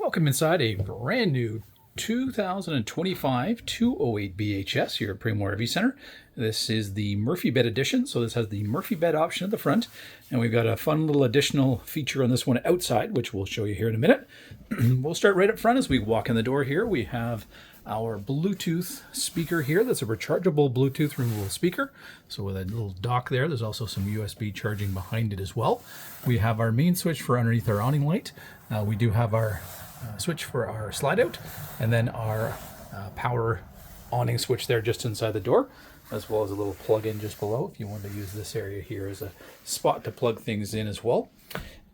Welcome inside a brand new 2025 208BHS here at Premier RV Center. This is the Murphy bed edition, so this has the Murphy bed option at the front, and we've got a fun little additional feature on this one outside, which we'll show you here in a minute. We'll start right up front as we walk in the door here. We have our Bluetooth speaker here. That's a rechargeable Bluetooth removable speaker. So with a little dock there, there's also some USB charging behind it as well. We have our main switch for underneath our awning light. We do have our switch for our slide out, and then our power awning switch there just inside the door, as well as a little plug-in just below if you want to use this area here as a spot to plug things in as well.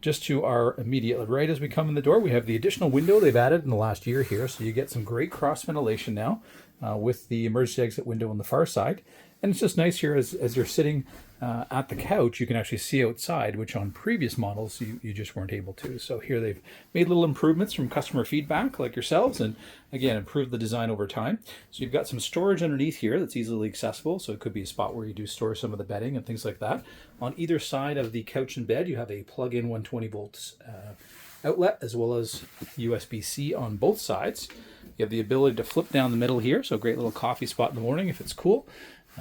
Just to our immediate right as we come in the door, we have the additional window they've added in the last year here, so you get some great cross ventilation now with the emergency exit window on the far side. And it's just nice here as you're sitting at the couch, you can actually see outside, which on previous models you just weren't able to. So here they've made little improvements from customer feedback like yourselves, and again improved the design over time. So you've got some storage underneath here that's easily accessible, so it could be a spot where you do store some of the bedding and things like that. On either side of the couch and bed you have a plug-in 120 volts outlet, as well as USB-C on both sides. You have the ability to flip down the middle here, so a great little coffee spot in the morning if it's cool.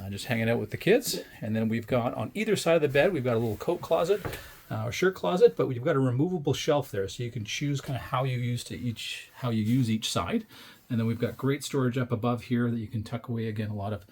Just hanging out with the kids. And then we've got on either side of the bed, we've got a little coat closet or shirt closet, but we've got a removable shelf there, so you can choose kind of how you use each side. And then we've got great storage up above here that you can tuck away, again, a lot of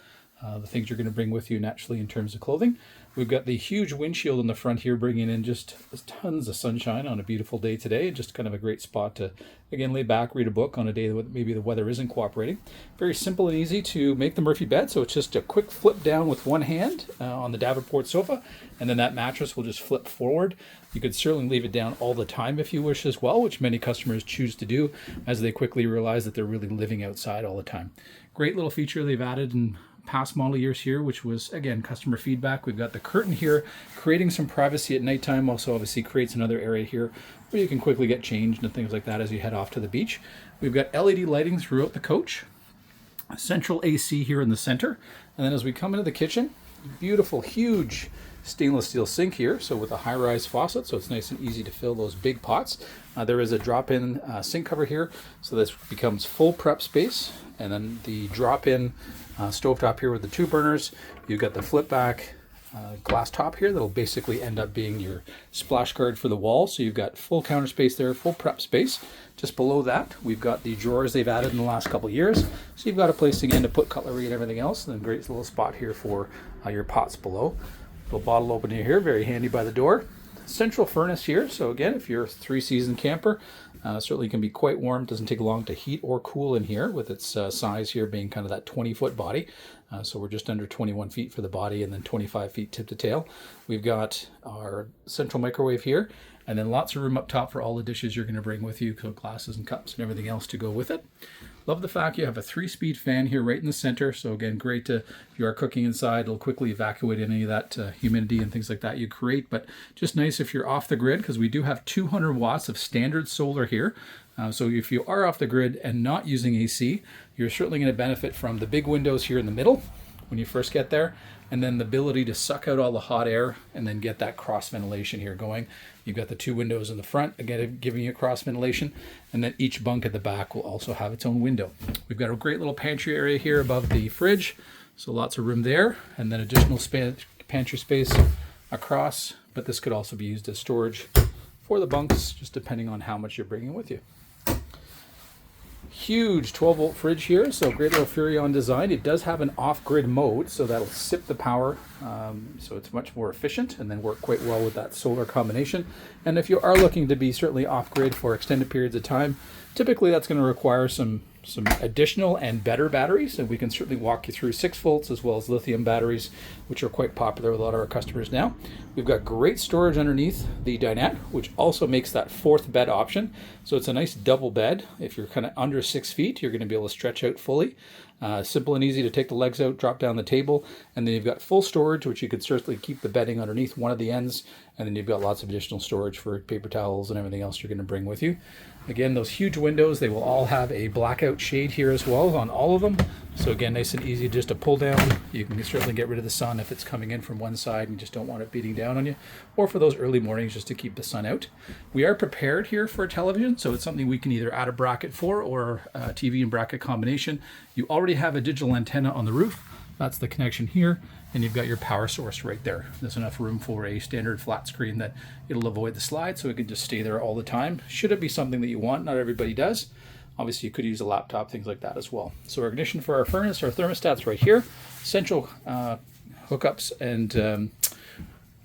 the things you're going to bring with you naturally in terms of clothing. We've got the huge windshield in the front here, bringing in just tons of sunshine on a beautiful day today. Just kind of a great spot to, again, lay back, read a book on a day that maybe the weather isn't cooperating. Very simple and easy to make the Murphy bed, so it's just a quick flip down with one hand on the Davenport sofa, and then that mattress will just flip forward. You could certainly leave it down all the time if you wish as well, which many customers choose to do as they quickly realize that they're really living outside all the time. Great little feature they've added in past model years here, which was, again, customer feedback. We've got the curtain here creating some privacy at nighttime, also obviously creates another area here where you can quickly get changed and things like that as you head off to the beach. We've got LED lighting throughout the coach, central AC here in the center, and then as we come into the kitchen, beautiful huge stainless steel sink here, so with a high-rise faucet, so it's nice and easy to fill those big pots. There is a drop-in sink cover here, so this becomes full prep space, and then the drop-in stovetop here with the two burners. You've got the flip back glass top here that'll basically end up being your splash guard for the wall, so you've got full counter space there, full prep space. Just below that we've got the drawers they've added in the last couple of years, so you've got a place again to put cutlery and everything else, and then great little spot here for your pots below. Little bottle opener here, very handy by the door. Central furnace here, so again, if you're a three-season camper, certainly can be quite warm. Doesn't take long to heat or cool in here, with its size here being kind of that 20-foot body. So we're just under 21 feet for the body, and then 25 feet tip to tail. We've got our central microwave here, and then lots of room up top for all the dishes you're going to bring with you, so glasses and cups and everything else to go with it. Love the fact you have a 3-speed fan here right in the center. So again, great to, if you are cooking inside, it'll quickly evacuate any of that humidity and things like that you create. But just nice if you're off the grid, because we do have 200 watts of standard solar here. So if you are off the grid and not using AC, you're certainly going to benefit from the big windows here in the middle when you first get there, and then the ability to suck out all the hot air and then get that cross ventilation here going. You've got the two windows in the front, again giving you cross ventilation, and then each bunk at the back will also have its own window. We've got a great little pantry area here above the fridge, so lots of room there, and then additional pantry space across, but this could also be used as storage for the bunks, just depending on how much you're bringing with you. Huge 12-volt fridge here, so great little Furrion design. It does have an off-grid mode, so that'll sip the power, so it's much more efficient, and then work quite well with that solar combination. And if you are looking to be certainly off-grid for extended periods of time, typically that's going to require some additional and better batteries, and we can certainly walk you through 6 volts as well as lithium batteries, which are quite popular with a lot of our customers now. We've got great storage underneath the dinette, which also makes that 4th bed option. So it's a nice double bed. If you're kind of under 6 feet, you're going to be able to stretch out fully. Simple and easy to take the legs out, drop down the table, and then you've got full storage, which you could certainly keep the bedding underneath one of the ends, and then you've got lots of additional storage for paper towels and everything else you're going to bring with you. Again, those huge windows, they will all have a blackout shade here as well on all of them, So again, nice and easy just to pull down. You can certainly get rid of the sun if it's coming in from one side and you just don't want it beating down on you, or for those early mornings just to keep the sun out. We are prepared here for a television, so it's something we can either add a bracket for or a TV and bracket combination. You already have a digital antenna on the roof. That's the connection here, and you've got your power source right there. There's enough room for a standard flat screen that it'll avoid the slide, so it can just stay there all the time. Should it be something that you want, not everybody does. Obviously, you could use a laptop, things like that as well. So our ignition for our furnace, our thermostat's right here. Central hookups and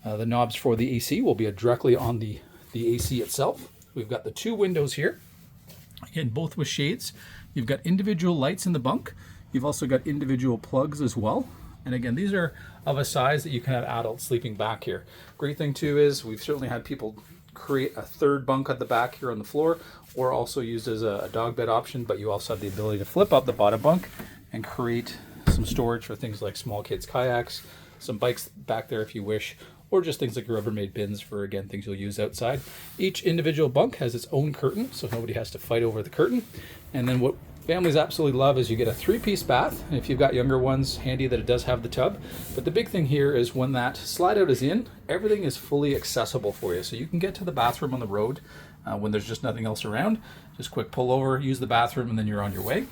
the knobs for the AC will be directly on the AC itself. We've got the two windows here, again, both with shades. You've got individual lights in the bunk. You've also got individual plugs as well. And again, these are of a size that you can have adults sleeping back here. Great thing too is we've certainly had people create a third bunk at the back here on the floor, or also used as a dog bed option, but you also have the ability to flip up the bottom bunk and create some storage for things like small kids kayaks, some bikes back there if you wish, or just things like Rubbermaid bins for, again, things you'll use outside. Each individual bunk has its own curtain, so nobody has to fight over the curtain. And then what families absolutely love is you get a 3-piece bath, and if you've got younger ones, handy that it does have the tub. But the big thing here is when that slide out is in, everything is fully accessible for you. So you can get to the bathroom on the road when there's just nothing else around. Just quick pull over, use the bathroom, and then you're on your way.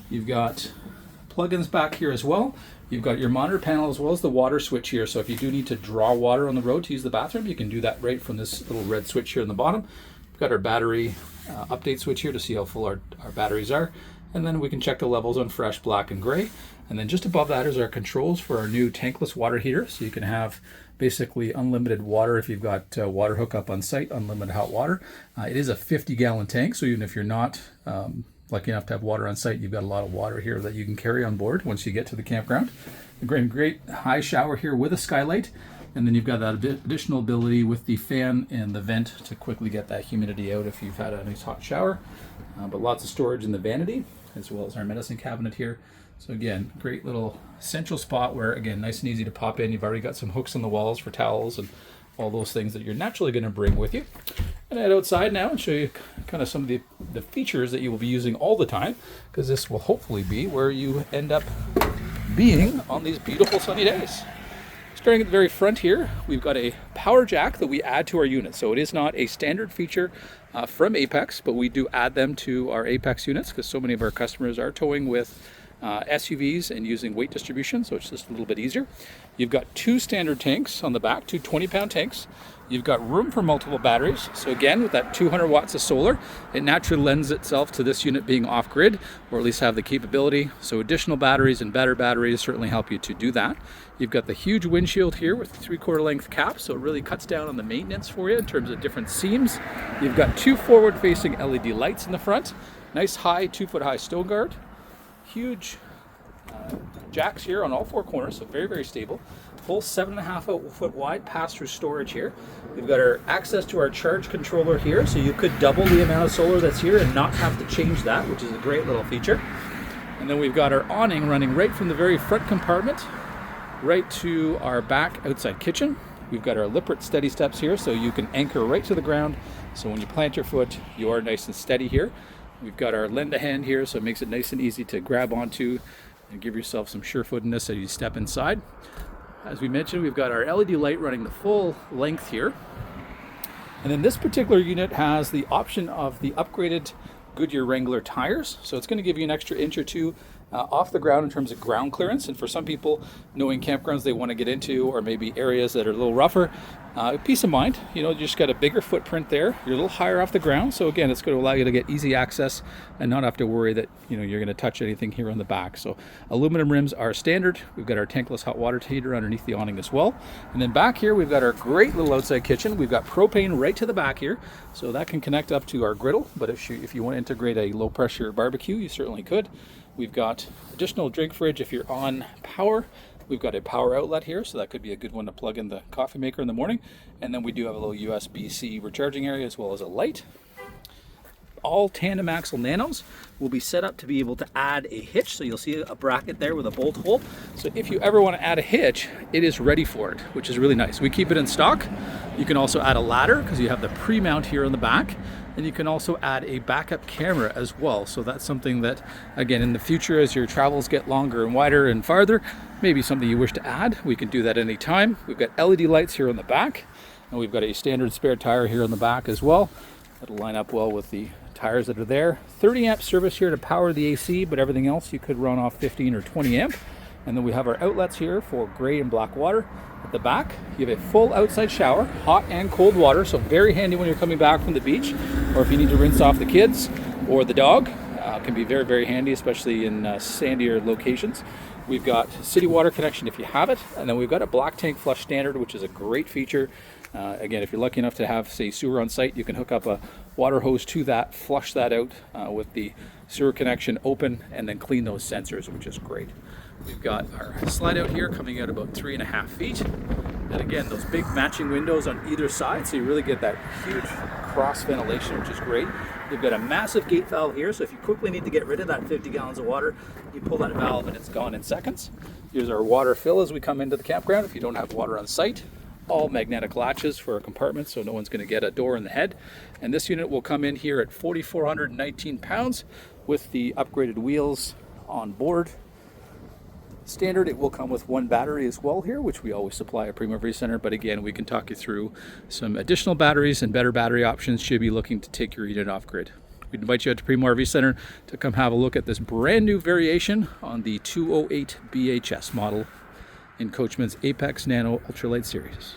You've got plugins back here as well. You've got your monitor panel as well as the water switch here. So if you do need to draw water on the road to use the bathroom, you can do that right from this little red switch here on the bottom. We've got our battery update switch here to see how full our batteries are. And then we can check the levels on fresh, black, and gray. And then just above that is our controls for our new tankless water heater. So you can have basically unlimited water if you've got water hookup on site, unlimited hot water. It is a 50-gallon tank, so even if you're not lucky enough to have water on site, you've got a lot of water here that you can carry on board once you get to the campground. A great high shower here with a skylight. And then you've got that additional ability with the fan and the vent to quickly get that humidity out if you've had a nice hot shower. But lots of storage in the vanity, as well as our medicine cabinet here. So again, great little central spot where, again, nice and easy to pop in. You've already got some hooks on the walls for towels and all those things that you're naturally going to bring with you. And head outside now and show you kind of some of the features that you will be using all the time, because this will hopefully be where you end up being on these beautiful sunny days. Starting at the very front here, we've got a power jack that we add to our unit. So it is not a standard feature from Apex, but we do add them to our Apex units because so many of our customers are towing with SUVs and using weight distribution, so it's just a little bit easier. You've got two standard tanks on the back, two 20-pound tanks. You've got room for multiple batteries. So again, with that 200 watts of solar, it naturally lends itself to this unit being off-grid, or at least have the capability. So additional batteries and better batteries certainly help you to do that. You've got the huge windshield here with 3/4 length cap, so it really cuts down on the maintenance for you in terms of different seams. You've got two forward-facing LED lights in the front. Nice high, 2-foot-high stone guard. Huge jacks here on all four corners, so very stable. Full 7.5 foot wide pass-through storage here. We've got our access to our charge controller here, so you could double the amount of solar that's here and not have to change that, which is a great little feature. And then we've got our awning running right from the very front compartment right to our back outside kitchen. We've got our Lippert steady steps here, so you can anchor right to the ground. So when you plant your foot, you are nice and steady here. We've got our lend-a-hand here, so it makes it nice and easy to grab onto and give yourself some sure-footedness as you step inside. As we mentioned, we've got our LED light running the full length here. And then this particular unit has the option of the upgraded Goodyear Wrangler tires. So it's going to give you an extra inch or two off the ground in terms of ground clearance. And for some people, knowing campgrounds they want to get into, or maybe areas that are a little rougher, peace of mind, you just got a bigger footprint there. You're a little higher off the ground. So again, it's going to allow you to get easy access and not have to worry that, you're going to touch anything here on the back. So aluminum rims are standard. We've got our tankless hot water heater underneath the awning as well. And then back here, we've got our great little outside kitchen. We've got propane right to the back here. So that can connect up to our griddle. But if you want to integrate a low pressure barbecue, you certainly could. We've got additional drink fridge if you're on power. We've got a power outlet here, so that could be a good one to plug in the coffee maker in the morning. And then we do have a little USB-C recharging area as well as a light. All tandem axle Nanos will be set up to be able to add a hitch. So you'll see a bracket there with a bolt hole. So if you ever want to add a hitch, it is ready for it, which is really nice. We keep it in stock. You can also add a ladder because you have the pre-mount here in the back. And you can also add a backup camera as well. So that's something that, again, in the future, as your travels get longer and wider and farther, maybe something you wish to add, we can do that anytime. We've got LED lights here on the back, and we've got a standard spare tire here on the back as well. That'll line up well with the tires that are there. 30 amp service here to power the AC, but everything else you could run off 15 or 20 amp. And then we have our outlets here for gray and black water. At the back, you have a full outside shower, hot and cold water, so very handy when you're coming back from the beach, or if you need to rinse off the kids or the dog. Can be very, very handy, especially in sandier locations. We've got city water connection if you have it, and then we've got a black tank flush standard, which is a great feature. Again, if you're lucky enough to have, say, sewer on site, you can hook up a water hose to that, flush that out with the sewer connection open, and then clean those sensors, which is great. We've got our slide out here coming out about 3.5 feet. And again, those big matching windows on either side, so you really get that huge cross ventilation, which is great. We've got a massive gate valve here, so if you quickly need to get rid of that 50 gallons of water, you pull that valve and it's gone in seconds. Here's our water fill as we come into the campground if you don't have water on site. All magnetic latches for our compartments, so no one's going to get a door in the head. And this unit will come in here at 4,419 pounds with the upgraded wheels on board. Standard, it will come with one battery as well here, which we always supply at Primo RV Center. But again, we can talk you through some additional batteries and better battery options should you be looking to take your unit off grid. We'd invite you out to Primo RV Center to come have a look at this brand new variation on the 208BHS model in Coachman's Apex Nano ultralight series.